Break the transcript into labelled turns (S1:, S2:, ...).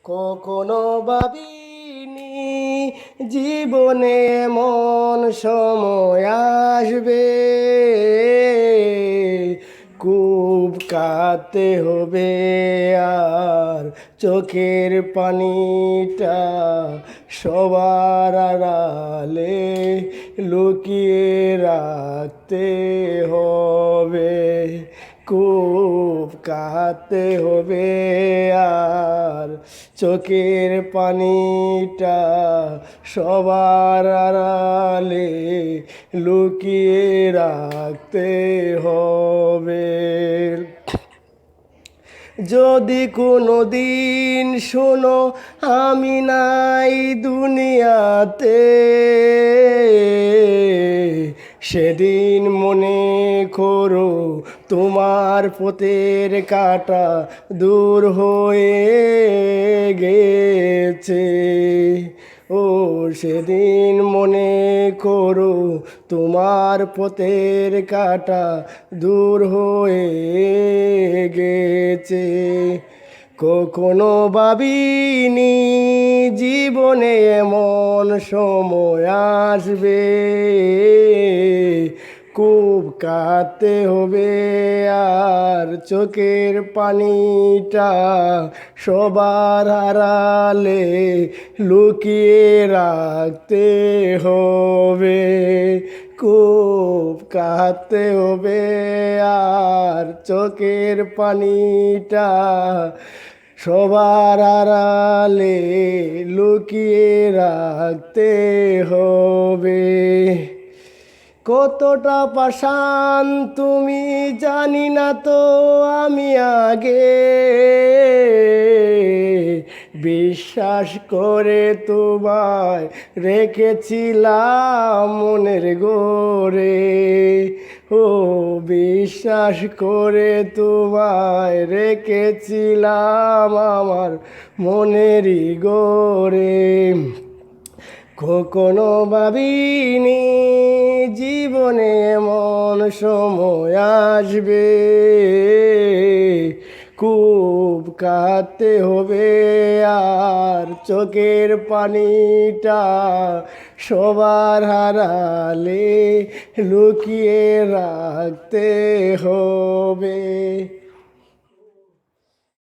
S1: কখনো ভাবিনি জীবনে এমন সময় আসবে, খুব কাঁদতে হবে আর চোখের পানিটা সবার আড়ালে লুকিয়ে রাখতে হবে। খুব কাঁদতে হবে আর চোখের পানিটা সবার আড়ালে লুকিয়ে রাখতে হবে। যদি কোনো দিন শোনো আমি নাই দুনিয়াতে, সেদিন মনে করো তোমার পথের কাঁটা দূর হয়ে গেছে। ও সেদিন মনে করো তোমার পথের কাঁটা দূর হয়ে গেছে। কখনো ভাবিনি জীবনে এমন সময় আসবে, খুব কাঁদতে হবে আর চোখের পানিটা সবার আড়ালে লুকিয়ে রাখতে হবে। খুব কাঁদতে হবে আর চোখের পানিটা সবার আড়ালে লুকিয়ে রাখতে হবে। কতটা পাষাণ তুমি জানি না তো আমি আগে, বিশ্বাস করে তোমায় রেখেছিলাম মনের ঘরে। ও বিশ্বাস করে তোমায় রেখেছিলাম আমার মনেরই ঘরে। কখনো ভাবিনি জীবনে এমন সময় আসবে, খুব কাঁদতে হবে আর চোখের পানিটা সবার আড়ালে লুকিয়ে রাখতে হবে।